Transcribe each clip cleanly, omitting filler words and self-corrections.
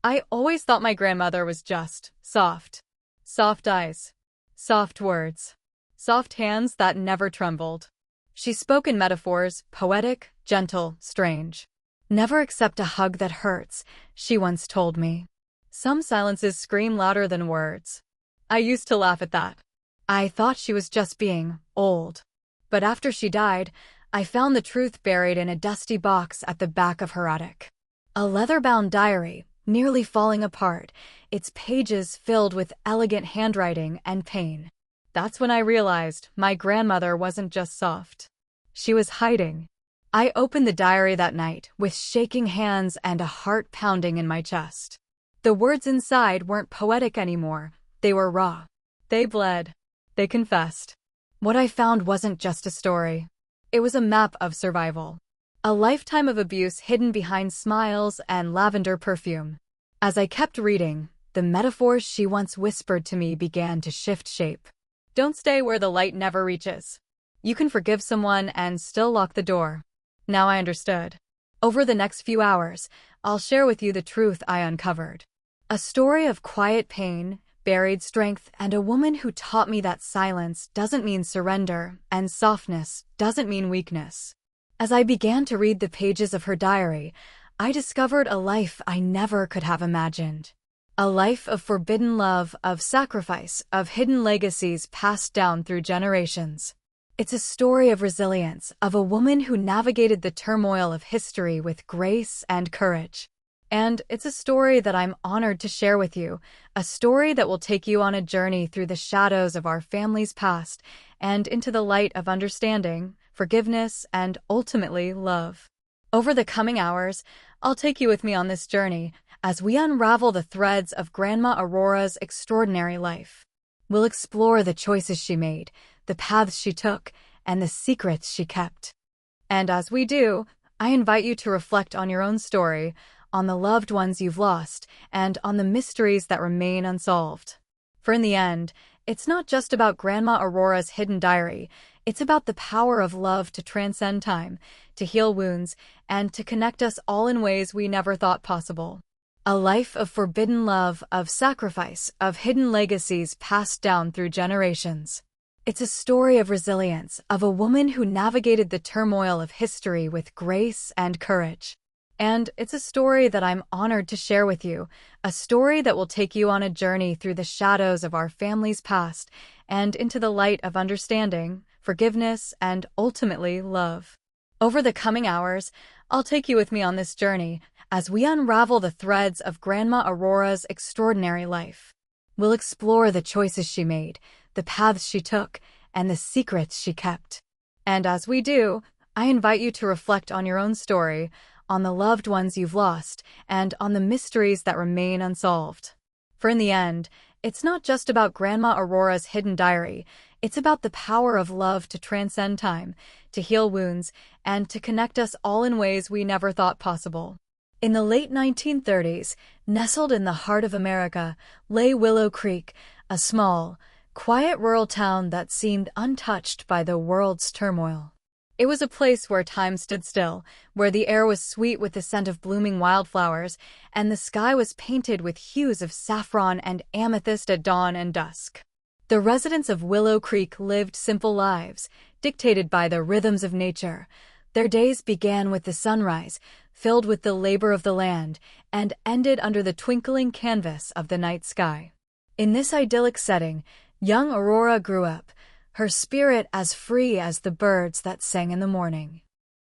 I always thought my grandmother was just soft. Soft eyes, soft words, soft hands that never trembled. She spoke in metaphors, poetic, gentle, strange. Never accept a hug that hurts, she once told me. Some silences scream louder than words. I used to laugh at that. I thought she was just being old. But after she died, I found the truth buried in a dusty box at the back of her attic. A leather-bound diary, nearly falling apart, its pages filled with elegant handwriting and pain. That's when I realized my grandmother wasn't just soft. She was hiding. I opened the diary that night with shaking hands and a heart pounding in my chest. The words inside weren't poetic anymore. They were raw. They bled. They confessed. What I found wasn't just a story. It was a map of survival. A lifetime of abuse hidden behind smiles and lavender perfume. As I kept reading, the metaphors she once whispered to me began to shift shape. Don't stay where the light never reaches. You can forgive someone and still lock the door. Now I understood. Over the next few hours, I'll share with you the truth I uncovered. A story of quiet pain, buried strength, and a woman who taught me that silence doesn't mean surrender, and softness doesn't mean weakness. As I began to read the pages of her diary, I discovered a life I never could have imagined. A life of forbidden love, of sacrifice, of hidden legacies passed down through generations. It's a story of resilience, of a woman who navigated the turmoil of history with grace and courage. And it's a story that I'm honored to share with you, a story that will take you on a journey through the shadows of our family's past and into the light of understanding, forgiveness, and ultimately love. Over the coming hours, I'll take you with me on this journey as we unravel the threads of Grandma Aurora's extraordinary life. We'll explore the choices she made, the paths she took, and the secrets she kept. And as we do, I invite you to reflect on your own story, on the loved ones you've lost, and on the mysteries that remain unsolved. For in the end, it's not just about Grandma Aurora's hidden diary, it's about the power of love to transcend time, to heal wounds, and to connect us all in ways we never thought possible. A life of forbidden love, of sacrifice, of hidden legacies passed down through generations. It's a story of resilience, of a woman who navigated the turmoil of history with grace and courage. And it's a story that I'm honored to share with you, a story that will take you on a journey through the shadows of our family's past and into the light of understanding, forgiveness, and ultimately love. Over the coming hours, I'll take you with me on this journey as we unravel the threads of Grandma Aurora's extraordinary life. We'll explore the choices she made, the paths she took, and the secrets she kept. And as we do, I invite you to reflect on your own story, on the loved ones you've lost, and on the mysteries that remain unsolved. For in the end, it's not just about Grandma Aurora's hidden diary, it's about the power of love to transcend time, to heal wounds, and to connect us all in ways we never thought possible. In the late 1930s, nestled in the heart of America, lay Willow Creek, a small, quiet rural town that seemed untouched by the world's turmoil. It was a place where time stood still, where the air was sweet with the scent of blooming wildflowers, and the sky was painted with hues of saffron and amethyst at dawn and dusk. The residents of Willow Creek lived simple lives, dictated by the rhythms of nature. Their days began with the sunrise, filled with the labor of the land, and ended under the twinkling canvas of the night sky. In this idyllic setting, young Aurora grew up, her spirit as free as the birds that sang in the morning.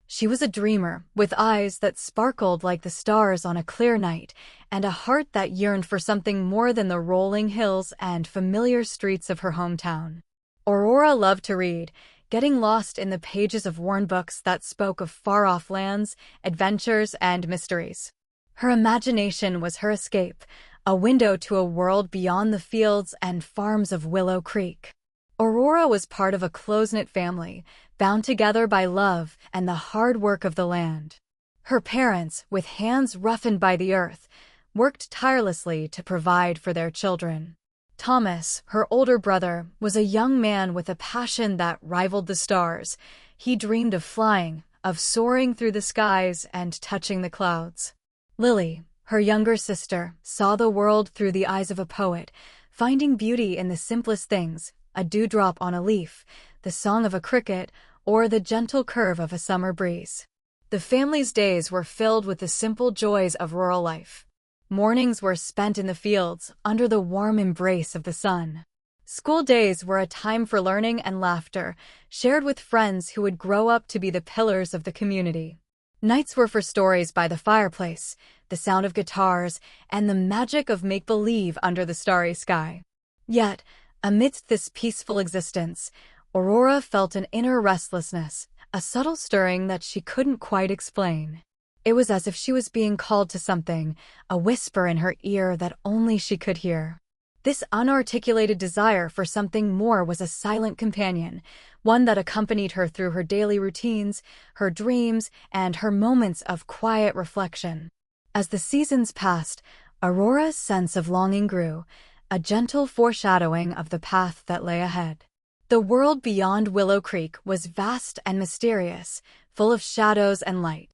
She was a dreamer, with eyes that sparkled like the stars on a clear night, and a heart that yearned for something more than the rolling hills and familiar streets of her hometown. Aurora loved to read, getting lost in the pages of worn books that spoke of far-off lands, adventures, and mysteries. Her imagination was her escape, a window to a world beyond the fields and farms of Willow Creek. Aurora was part of a close-knit family, bound together by love and the hard work of the land. Her parents, with hands roughened by the earth, worked tirelessly to provide for their children. Thomas, her older brother, was a young man with a passion that rivaled the stars. He dreamed of flying, of soaring through the skies and touching the clouds. Lily, Her younger sister saw the world through the eyes of a poet, finding beauty in the simplest things, a dewdrop on a leaf, the song of a cricket, or the gentle curve of a summer breeze. The family's days were filled with the simple joys of rural life. Mornings were spent in the fields, under the warm embrace of the sun. School days were a time for learning and laughter, shared with friends who would grow up to be the pillars of the community. Nights were for stories by the fireplace, the sound of guitars, and the magic of make-believe under the starry sky. Yet, amidst this peaceful existence, Aurora felt an inner restlessness, a subtle stirring that she couldn't quite explain. It was as if she was being called to something, a whisper in her ear that only she could hear. This unarticulated desire for something more was a silent companion, one that accompanied her through her daily routines, her dreams, and her moments of quiet reflection. As the seasons passed, Aurora's sense of longing grew, a gentle foreshadowing of the path that lay ahead. The world beyond Willow Creek was vast and mysterious, full of shadows and light.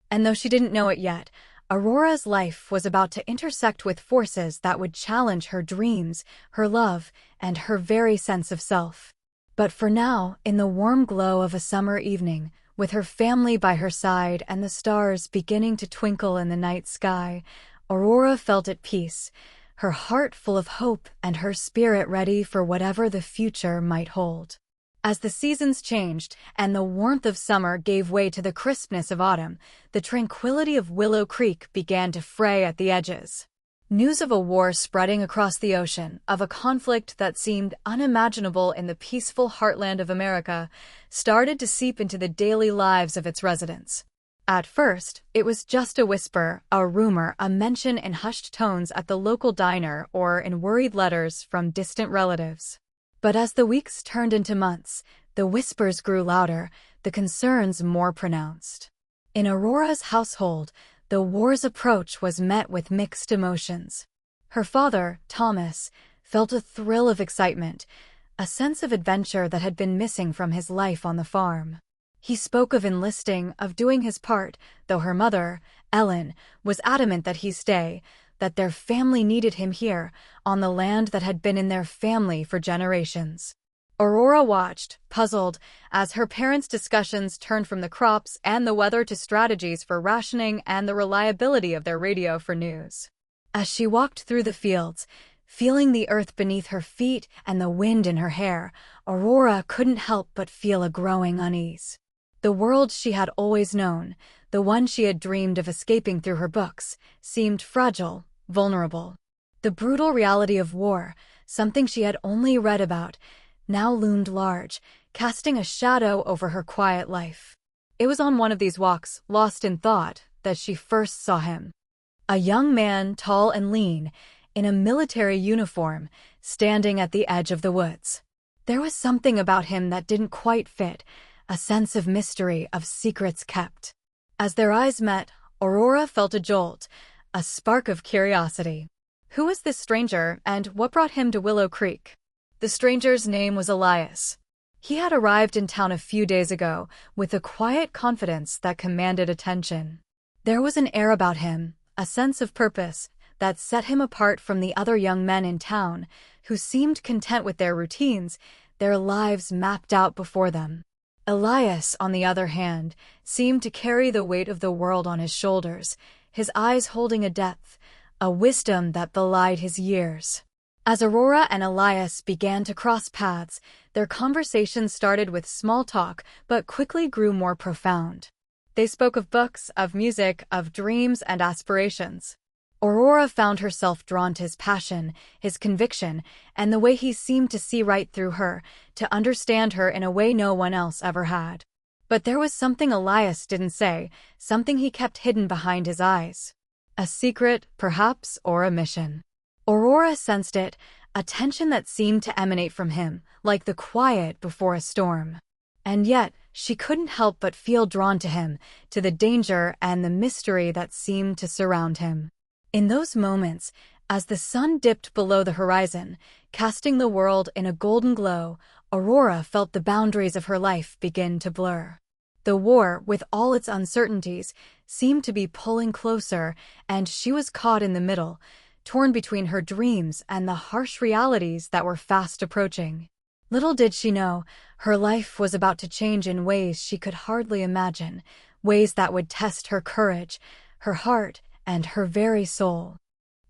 And though she didn't know it yet, Aurora's life was about to intersect with forces that would challenge her dreams, her love, and her very sense of self. But for now, in the warm glow of a summer evening, with her family by her side and the stars beginning to twinkle in the night sky, Aurora felt at peace, her heart full of hope and her spirit ready for whatever the future might hold. As the seasons changed and the warmth of summer gave way to the crispness of autumn, the tranquility of Willow Creek began to fray at the edges. News of a war spreading across the ocean, of a conflict that seemed unimaginable in the peaceful heartland of America, started to seep into the daily lives of its residents. At first, it was just a whisper, a rumor, a mention in hushed tones at the local diner or in worried letters from distant relatives. But as the weeks turned into months, the whispers grew louder, the concerns more pronounced. In Aurora's household, the war's approach was met with mixed emotions. Her father, Thomas, felt a thrill of excitement, a sense of adventure that had been missing from his life on the farm. He spoke of enlisting, of doing his part, though her mother, Ellen, was adamant that he stay, that their family needed him here, on the land that had been in their family for generations. Aurora watched, puzzled, as her parents' discussions turned from the crops and the weather to strategies for rationing and the reliability of their radio for news. As she walked through the fields, feeling the earth beneath her feet and the wind in her hair, Aurora couldn't help but feel a growing unease. The world she had always known, the one she had dreamed of escaping through her books, seemed fragile, vulnerable. The brutal reality of war, something she had only read about, now loomed large, casting a shadow over her quiet life. It was on one of these walks, lost in thought, that she first saw him. A young man, tall and lean, in a military uniform, standing at the edge of the woods. There was something about him that didn't quite fit, a sense of mystery, of secrets kept. As their eyes met, Aurora felt a jolt, a spark of curiosity. Who was this stranger, and what brought him to Willow Creek? The stranger's name was Elias. He had arrived in town a few days ago, with a quiet confidence that commanded attention. There was an air about him, a sense of purpose, that set him apart from the other young men in town, who seemed content with their routines, their lives mapped out before them. Elias, on the other hand, seemed to carry the weight of the world on his shoulders, his eyes holding a depth, a wisdom that belied his years. As Aurora and Elias began to cross paths, their conversation started with small talk but quickly grew more profound. They spoke of books, of music, of dreams and aspirations. Aurora found herself drawn to his passion, his conviction, and the way he seemed to see right through her, to understand her in a way no one else ever had. But there was something Elias didn't say, something he kept hidden behind his eyes. A secret, perhaps, or a mission. Aurora sensed it, a tension that seemed to emanate from him, like the quiet before a storm. And yet, she couldn't help but feel drawn to him, to the danger and the mystery that seemed to surround him. In those moments, as the sun dipped below the horizon, casting the world in a golden glow, Aurora felt the boundaries of her life begin to blur. The war, with all its uncertainties, seemed to be pulling closer, and she was caught in the middle, torn between her dreams and the harsh realities that were fast approaching. Little did she know, her life was about to change in ways she could hardly imagine, ways that would test her courage, her heart, and her very soul.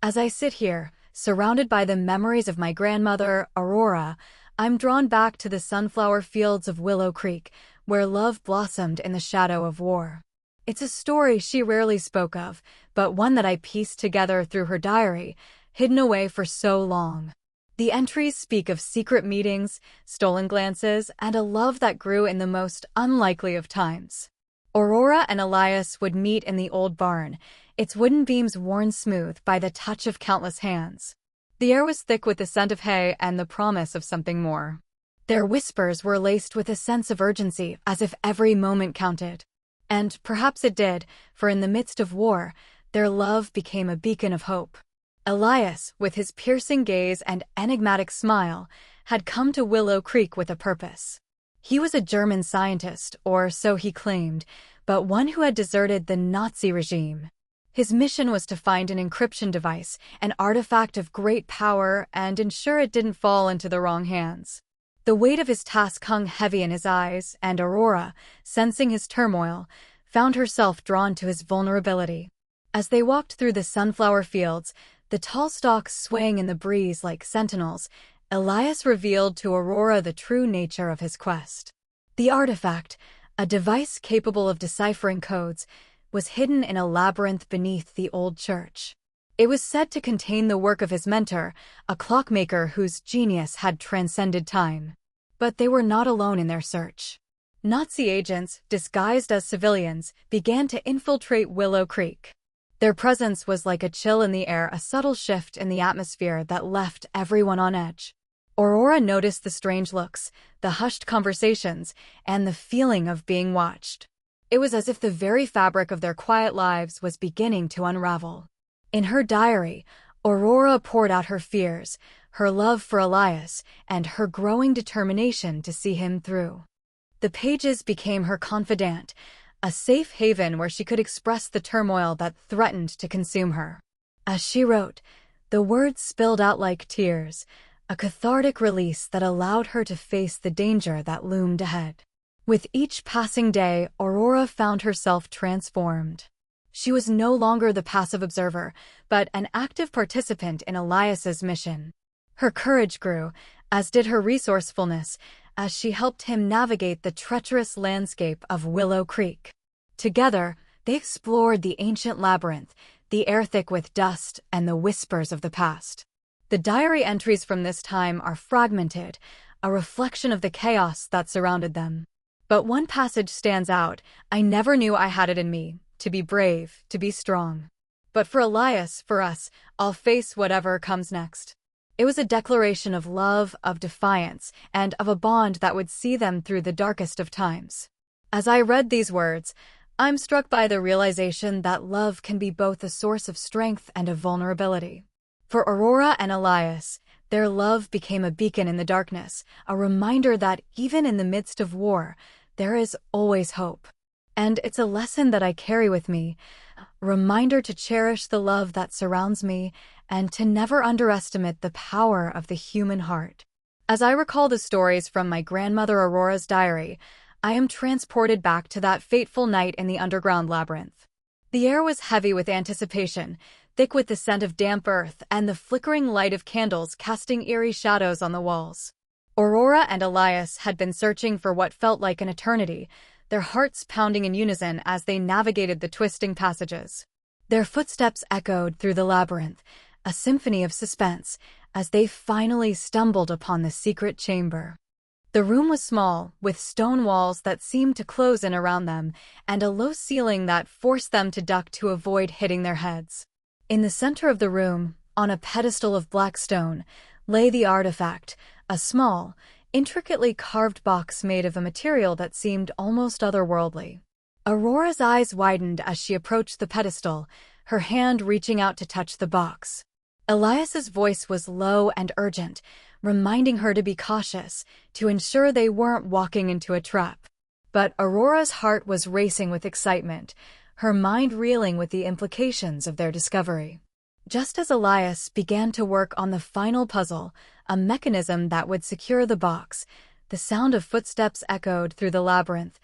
As I sit here, surrounded by the memories of my grandmother, Aurora, I'm drawn back to the sunflower fields of Willow Creek, where love blossomed in the shadow of war. It's a story she rarely spoke of, but one that I pieced together through her diary, hidden away for so long. The entries speak of secret meetings, stolen glances, and a love that grew in the most unlikely of times. Aurora and Elias would meet in the old barn, its wooden beams worn smooth by the touch of countless hands. The air was thick with the scent of hay and the promise of something more. Their whispers were laced with a sense of urgency, as if every moment counted. And perhaps it did, for in the midst of war, their love became a beacon of hope. Elias, with his piercing gaze and enigmatic smile, had come to Willow Creek with a purpose. He was a German scientist, or so he claimed, but one who had deserted the Nazi regime. His mission was to find an encryption device, an artifact of great power, and ensure it didn't fall into the wrong hands. The weight of his task hung heavy in his eyes, and Aurora, sensing his turmoil, found herself drawn to his vulnerability. As they walked through the sunflower fields, the tall stalks swaying in the breeze like sentinels, Elias revealed to Aurora the true nature of his quest. The artifact, a device capable of deciphering codes, was hidden in a labyrinth beneath the old church. It was said to contain the work of his mentor, a clockmaker whose genius had transcended time. But they were not alone in their search. Nazi agents, disguised as civilians, began to infiltrate Willow Creek. Their presence was like a chill in the air, a subtle shift in the atmosphere that left everyone on edge. Aurora noticed the strange looks, the hushed conversations, and the feeling of being watched. It was as if the very fabric of their quiet lives was beginning to unravel. In her diary, Aurora poured out her fears, her love for Elias, and her growing determination to see him through. The pages became her confidant, a safe haven where she could express the turmoil that threatened to consume her. As she wrote, the words spilled out like tears, a cathartic release that allowed her to face the danger that loomed ahead. With each passing day, Aurora found herself transformed. She was no longer the passive observer, but an active participant in Elias's mission. Her courage grew, as did her resourcefulness, as she helped him navigate the treacherous landscape of Willow Creek. Together, they explored the ancient labyrinth, the air thick with dust and the whispers of the past. The diary entries from this time are fragmented, a reflection of the chaos that surrounded them. But one passage stands out: I never knew I had it in me, to be brave, to be strong. But for Elias, for us, I'll face whatever comes next. It was a declaration of love, of defiance, and of a bond that would see them through the darkest of times. As I read these words, I'm struck by the realization that love can be both a source of strength and of vulnerability. For Aurora and Elias, their love became a beacon in the darkness, a reminder that even in the midst of war, there is always hope. And it's a lesson that I carry with me, a reminder to cherish the love that surrounds me and to never underestimate the power of the human heart. As I recall the stories from my grandmother Aurora's diary, I am transported back to that fateful night in the underground labyrinth. The air was heavy with anticipation, thick with the scent of damp earth and the flickering light of candles casting eerie shadows on the walls. Aurora and Elias had been searching for what felt like an eternity, their hearts pounding in unison as they navigated the twisting passages. Their footsteps echoed through the labyrinth, a symphony of suspense, as they finally stumbled upon the secret chamber. The room was small, with stone walls that seemed to close in around them, and a low ceiling that forced them to duck to avoid hitting their heads. In the center of the room, on a pedestal of black stone, lay the artifact, a small, intricately carved box made of a material that seemed almost otherworldly. Aurora's eyes widened as she approached the pedestal, her hand reaching out to touch the box. Elias's voice was low and urgent, reminding her to be cautious, to ensure they weren't walking into a trap. But Aurora's heart was racing with excitement, her mind reeling with the implications of their discovery. Just as Elias began to work on the final puzzle, a mechanism that would secure the box, the sound of footsteps echoed through the labyrinth,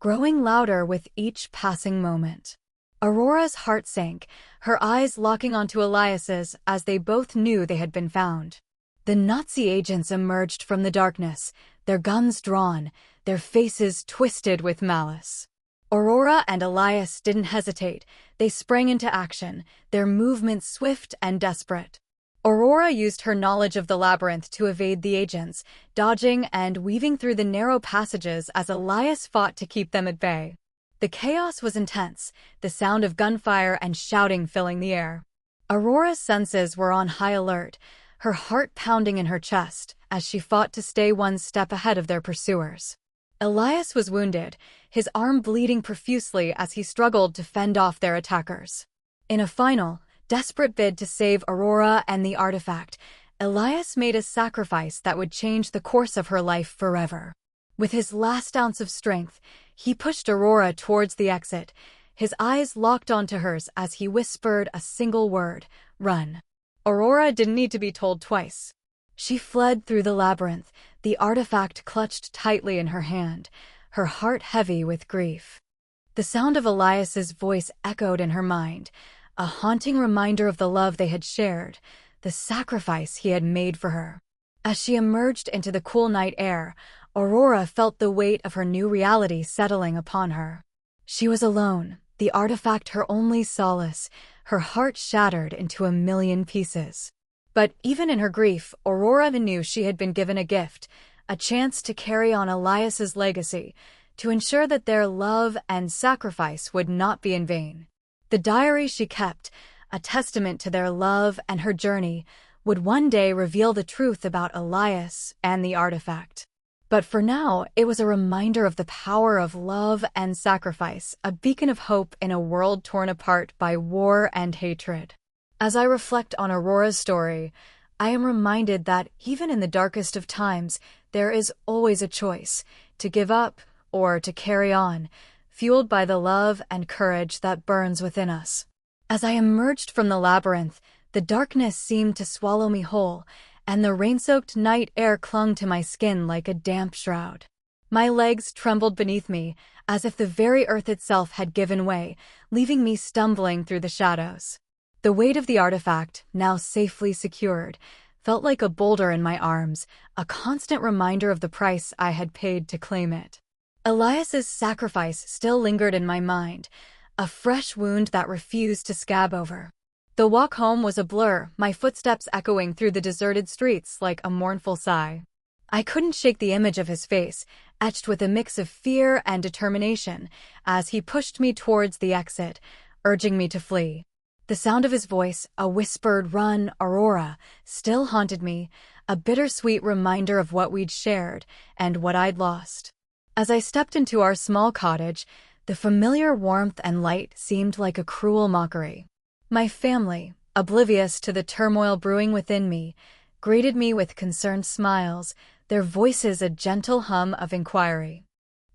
growing louder with each passing moment. Aurora's heart sank, her eyes locking onto Elias's as they both knew they had been found. The Nazi agents emerged from the darkness, their guns drawn, their faces twisted with malice. Aurora and Elias didn't hesitate. They sprang into action, their movements swift and desperate. Aurora used her knowledge of the labyrinth to evade the agents, dodging and weaving through the narrow passages as Elias fought to keep them at bay. The chaos was intense, the sound of gunfire and shouting filling the air. Aurora's senses were on high alert, her heart pounding in her chest as she fought to stay one step ahead of their pursuers. Elias was wounded, his arm bleeding profusely as he struggled to fend off their attackers. In a final, desperate bid to save Aurora and the artifact, Elias made a sacrifice that would change the course of her life forever. With his last ounce of strength, he pushed Aurora towards the exit, his eyes locked onto hers as he whispered a single word, "Run." Aurora didn't need to be told twice. She fled through the labyrinth, the artifact clutched tightly in her hand, her heart heavy with grief. The sound of Elias's voice echoed in her mind, a haunting reminder of the love they had shared, the sacrifice he had made for her. As she emerged into the cool night air, Aurora felt the weight of her new reality settling upon her. She was alone, the artifact her only solace, her heart shattered into a million pieces. But even in her grief, Aurora knew she had been given a gift, a chance to carry on Elias's legacy, to ensure that their love and sacrifice would not be in vain. The diary she kept, a testament to their love and her journey, would one day reveal the truth about Elias and the artifact. But for now, it was a reminder of the power of love and sacrifice, a beacon of hope in a world torn apart by war and hatred. As I reflect on Aurora's story, I am reminded that even in the darkest of times, there is always a choice, to give up or to carry on, fueled by the love and courage that burns within us. As I emerged from the labyrinth, the darkness seemed to swallow me whole, and the rain-soaked night air clung to my skin like a damp shroud. My legs trembled beneath me, as if the very earth itself had given way, leaving me stumbling through the shadows. The weight of the artifact, now safely secured, felt like a boulder in my arms, a constant reminder of the price I had paid to claim it. Elias's sacrifice still lingered in my mind, a fresh wound that refused to scab over. The walk home was a blur, my footsteps echoing through the deserted streets like a mournful sigh. I couldn't shake the image of his face, etched with a mix of fear and determination, as he pushed me towards the exit, urging me to flee. The sound of his voice, a whispered "Run, Aurora," still haunted me, a bittersweet reminder of what we'd shared and what I'd lost. As I stepped into our small cottage, the familiar warmth and light seemed like a cruel mockery. My family, oblivious to the turmoil brewing within me, greeted me with concerned smiles, their voices a gentle hum of inquiry.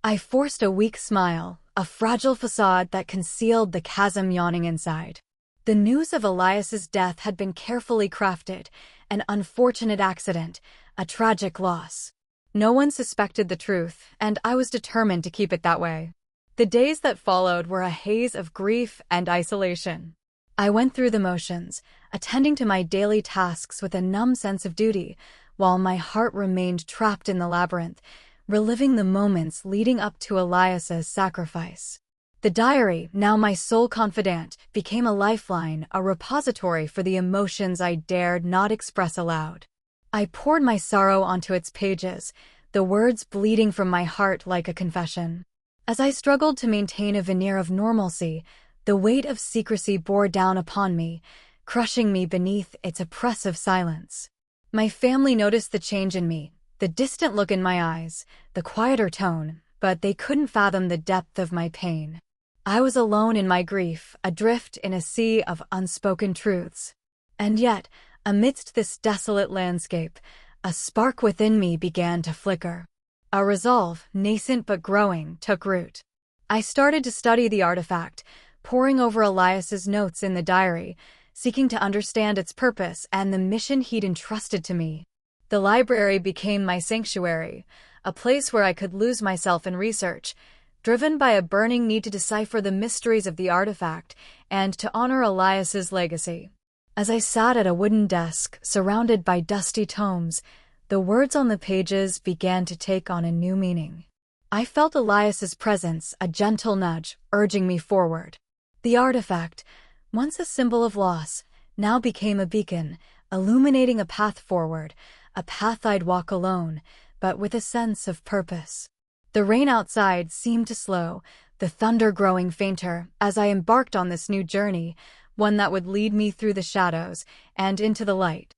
I forced a weak smile, a fragile facade that concealed the chasm yawning inside. The news of Elias's death had been carefully crafted, an unfortunate accident, a tragic loss. No one suspected the truth, and I was determined to keep it that way. The days that followed were a haze of grief and isolation. I went through the motions, attending to my daily tasks with a numb sense of duty, while my heart remained trapped in the labyrinth, reliving the moments leading up to Elias's sacrifice. The diary, now my sole confidant, became a lifeline, a repository for the emotions I dared not express aloud. I poured my sorrow onto its pages, the words bleeding from my heart like a confession. As I struggled to maintain a veneer of normalcy, the weight of secrecy bore down upon me, crushing me beneath its oppressive silence. My family noticed the change in me, the distant look in my eyes, the quieter tone, but they couldn't fathom the depth of my pain. I was alone in my grief, adrift in a sea of unspoken truths. And yet, amidst this desolate landscape, a spark within me began to flicker. A resolve, nascent but growing, took root. I started to study the artifact, poring over Elias's notes in the diary, seeking to understand its purpose and the mission he'd entrusted to me. The library became my sanctuary, a place where I could lose myself in research, driven by a burning need to decipher the mysteries of the artifact and to honor Elias's legacy. As I sat at a wooden desk, surrounded by dusty tomes, the words on the pages began to take on a new meaning. I felt Elias's presence, a gentle nudge, urging me forward. The artifact, once a symbol of loss, now became a beacon, illuminating a path forward, a path I'd walk alone, but with a sense of purpose. The rain outside seemed to slow, the thunder growing fainter, as I embarked on this new journey, one that would lead me through the shadows and into the light.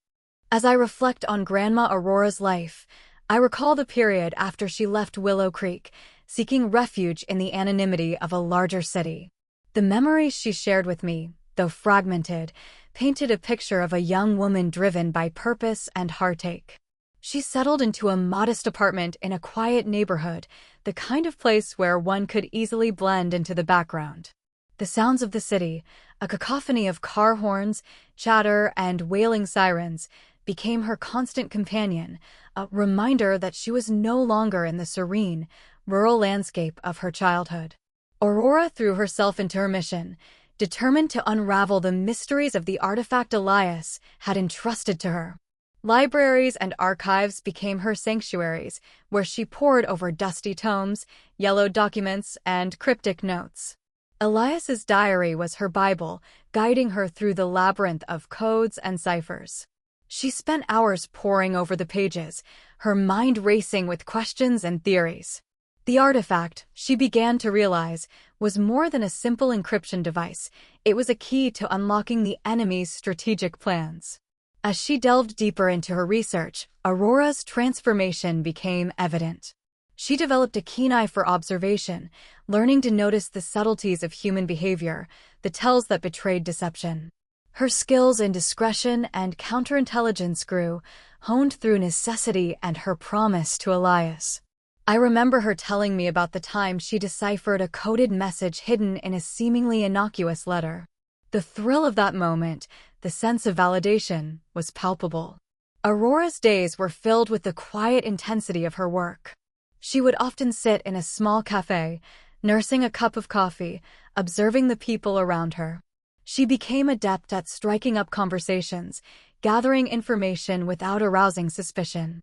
As I reflect on Grandma Aurora's life, I recall the period after she left Willow Creek, seeking refuge in the anonymity of a larger city. The memories she shared with me, though fragmented, painted a picture of a young woman driven by purpose and heartache. She settled into a modest apartment in a quiet neighborhood, the kind of place where one could easily blend into the background. The sounds of the city, a cacophony of car horns, chatter, and wailing sirens, became her constant companion, a reminder that she was no longer in the serene, rural landscape of her childhood. Aurora threw herself into her mission, determined to unravel the mysteries of the artifact Elias had entrusted to her. Libraries and archives became her sanctuaries, where she pored over dusty tomes, yellowed documents, and cryptic notes. Elias's diary was her Bible, guiding her through the labyrinth of codes and ciphers. She spent hours poring over the pages, her mind racing with questions and theories. The artifact, she began to realize, was more than a simple encryption device. It was a key to unlocking the enemy's strategic plans. As she delved deeper into her research, Aurora's transformation became evident. She developed a keen eye for observation, learning to notice the subtleties of human behavior, the tells that betrayed deception. Her skills in discretion and counterintelligence grew, honed through necessity and her promise to Elias. I remember her telling me about the time she deciphered a coded message hidden in a seemingly innocuous letter. The thrill of that moment, the sense of validation, was palpable. Aurora's days were filled with the quiet intensity of her work. She would often sit in a small cafe, nursing a cup of coffee, observing the people around her. She became adept at striking up conversations, gathering information without arousing suspicion.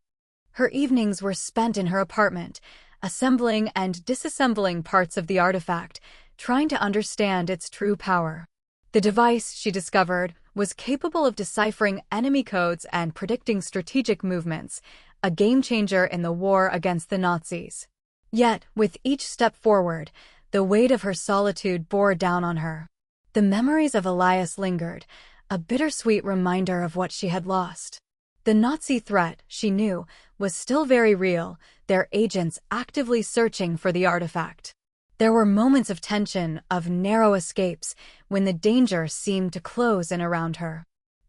Her evenings were spent in her apartment, assembling and disassembling parts of the artifact, trying to understand its true power. The device, she discovered, was capable of deciphering enemy codes and predicting strategic movements, a game-changer in the war against the Nazis. Yet, with each step forward, the weight of her solitude bore down on her. The memories of Elias lingered, a bittersweet reminder of what she had lost. The Nazi threat, she knew, was still very real, their agents actively searching for the artifact. There were moments of tension, of narrow escapes, when the danger seemed to close in around her.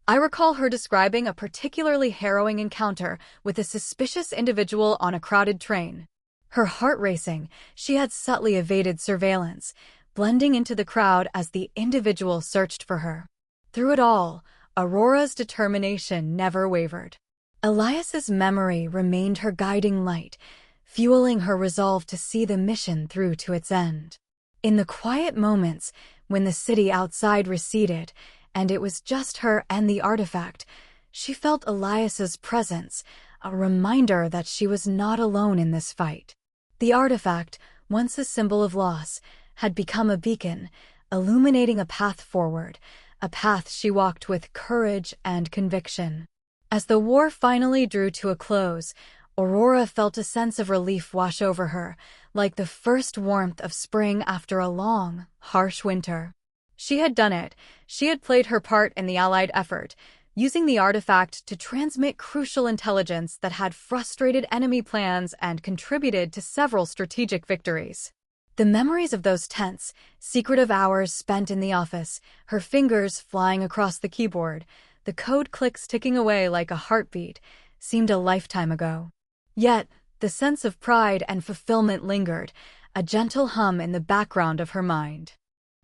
I recall her describing a particularly harrowing encounter with a suspicious individual on a crowded train. Her heart racing, she had subtly evaded surveillance, blending into the crowd as the individual searched for her. Through it all, Aurora's determination never wavered. Elias's memory remained her guiding light, fueling her resolve to see the mission through to its end. In the quiet moments, when the city outside receded, and it was just her and the artifact, she felt Elias's presence, a reminder that she was not alone in this fight. The artifact, once a symbol of loss, had become a beacon, illuminating a path forward, a path she walked with courage and conviction. As the war finally drew to a close, Aurora felt a sense of relief wash over her, like the first warmth of spring after a long, harsh winter. She had done it. She had played her part in the Allied effort, using the artifact to transmit crucial intelligence that had frustrated enemy plans and contributed to several strategic victories. The memories of those tense, secretive hours spent in the office, her fingers flying across the keyboard, the code clicks ticking away like a heartbeat, seemed a lifetime ago. Yet, The sense of pride and fulfillment lingered, a gentle hum in the background of her mind.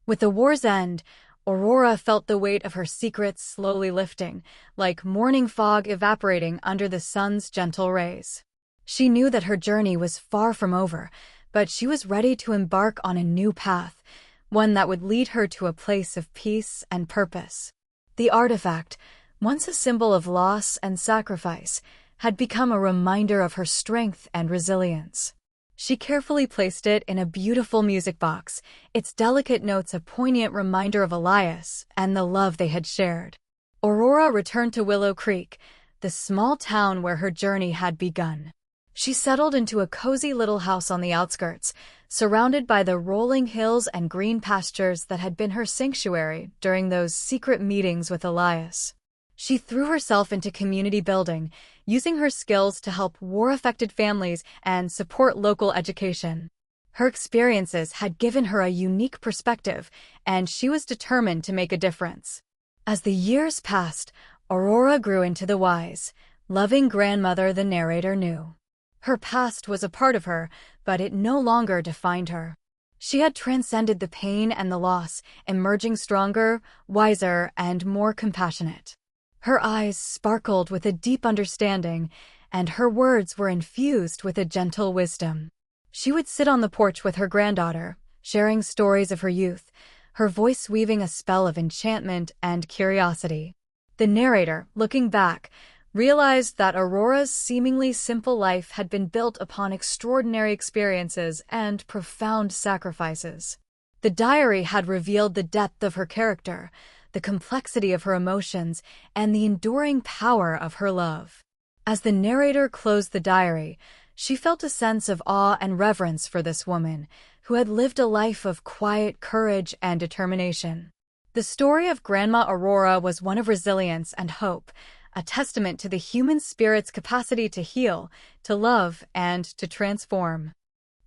With the war's end, Aurora felt the weight of her secrets slowly lifting, like morning fog evaporating under the sun's gentle rays. She knew that her journey was far from over, but she was ready to embark on a new path, one that would lead her to a place of peace and purpose. The artifact, once a symbol of loss and sacrifice, had become a reminder of her strength and resilience. She carefully placed it in a beautiful music box, its delicate notes a poignant reminder of Elias and the love they had shared. Aurora returned to Willow Creek, the small town where her journey had begun. She settled into a cozy little house on the outskirts, surrounded by the rolling hills and green pastures that had been her sanctuary during those secret meetings with Elias. She threw herself into community building, using her skills to help war-affected families and support local education. Her experiences had given her a unique perspective, and she was determined to make a difference. As the years passed, Aurora grew into the wise, loving grandmother the narrator knew. Her past was a part of her, but it no longer defined her. She had transcended the pain and the loss, emerging stronger, wiser, and more compassionate. Her eyes sparkled with a deep understanding, and her words were infused with a gentle wisdom. She would sit on the porch with her granddaughter, sharing stories of her youth, her voice weaving a spell of enchantment and curiosity. The narrator, looking back, realized that Aurora's seemingly simple life had been built upon extraordinary experiences and profound sacrifices. The diary had revealed the depth of her character, the complexity of her emotions, and the enduring power of her love. As the narrator closed the diary, she felt a sense of awe and reverence for this woman, who had lived a life of quiet courage and determination. The story of Grandma Aurora was one of resilience and hope, a testament to the human spirit's capacity to heal, to love, and to transform.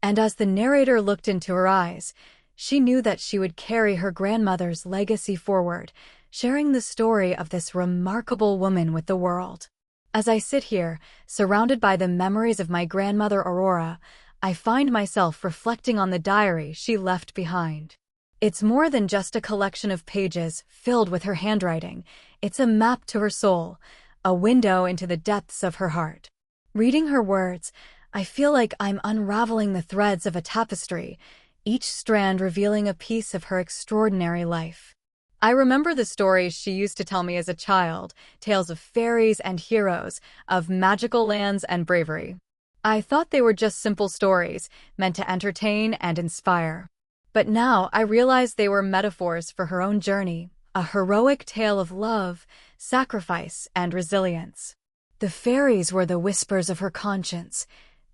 And as the narrator looked into her eyes, she knew that she would carry her grandmother's legacy forward, sharing the story of this remarkable woman with the world. As I sit here, surrounded by the memories of my grandmother Aurora, I find myself reflecting on the diary she left behind. It's more than just a collection of pages filled with her handwriting. It's a map to her soul, a window into the depths of her heart. Reading her words, I feel like I'm unraveling the threads of a tapestry, each strand revealing a piece of her extraordinary life. I remember the stories she used to tell me as a child, tales of fairies and heroes, of magical lands and bravery. I thought they were just simple stories, meant to entertain and inspire. But now I realize they were metaphors for her own journey, a heroic tale of love, sacrifice, and resilience. The fairies were the whispers of her conscience,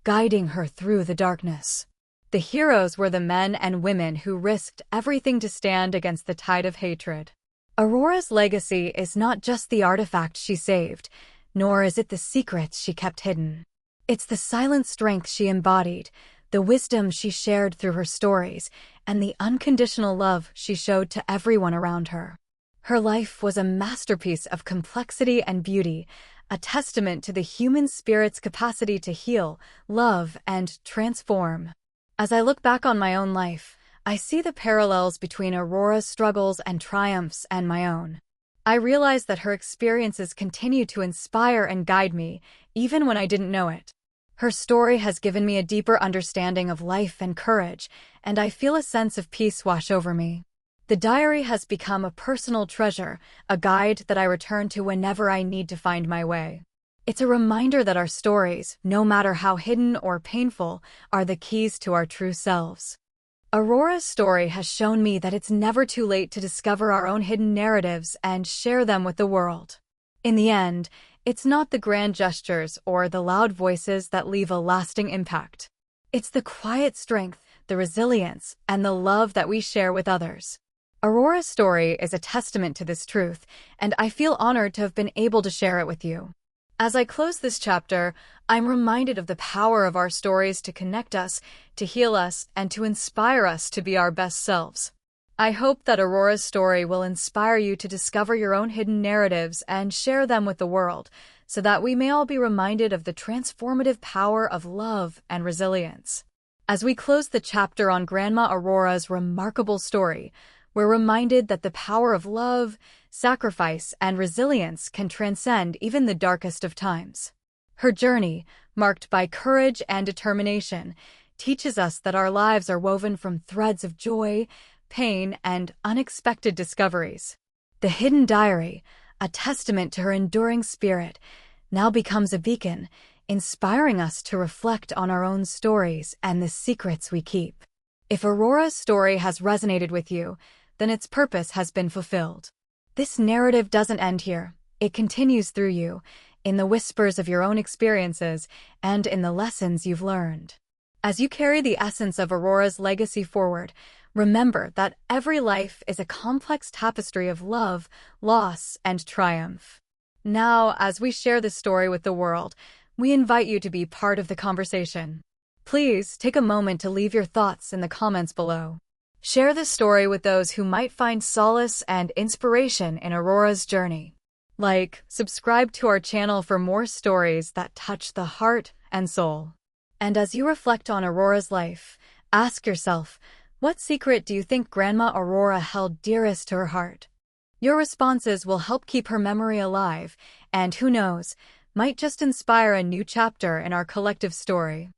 guiding her through the darkness. The heroes were the men and women who risked everything to stand against the tide of hatred. Aurora's legacy is not just the artifact she saved, nor is it the secrets she kept hidden. It's the silent strength she embodied, the wisdom she shared through her stories, and the unconditional love she showed to everyone around her. Her life was a masterpiece of complexity and beauty, a testament to the human spirit's capacity to heal, love, and transform. As I look back on my own life, I see the parallels between Aurora's struggles and triumphs and my own. I realize that her experiences continue to inspire and guide me, even when I didn't know it. Her story has given me a deeper understanding of life and courage, and I feel a sense of peace wash over me. The diary has become a personal treasure, a guide that I return to whenever I need to find my way. It's a reminder that our stories, no matter how hidden or painful, are the keys to our true selves. Aurora's story has shown me that it's never too late to discover our own hidden narratives and share them with the world. In the end, it's not the grand gestures or the loud voices that leave a lasting impact. It's the quiet strength, the resilience, and the love that we share with others. Aurora's story is a testament to this truth, and I feel honored to have been able to share it with you. As I close this chapter, I'm reminded of the power of our stories to connect us, to heal us, and to inspire us to be our best selves. I hope that Aurora's story will inspire you to discover your own hidden narratives and share them with the world, so that we may all be reminded of the transformative power of love and resilience. As we close the chapter on Grandma Aurora's remarkable story, we're reminded that the power of love, sacrifice, and resilience can transcend even the darkest of times. Her journey, marked by courage and determination, teaches us that our lives are woven from threads of joy, pain, and unexpected discoveries. The hidden diary, a testament to her enduring spirit, now becomes a beacon, inspiring us to reflect on our own stories and the secrets we keep. If Aurora's story has resonated with you, then its purpose has been fulfilled. This narrative doesn't end here. It continues through you, in the whispers of your own experiences and in the lessons you've learned. As you carry the essence of Aurora's legacy forward, remember that every life is a complex tapestry of love, loss, and triumph. Now, as we share this story with the world, we invite you to be part of the conversation. Please take a moment to leave your thoughts in the comments below. Share this story with those who might find solace and inspiration in Aurora's journey. Subscribe to our channel for more stories that touch the heart and soul. And as you reflect on Aurora's life, ask yourself, what secret do you think Grandma Aurora held dearest to her heart? Your responses will help keep her memory alive, and who knows, might just inspire a new chapter in our collective story.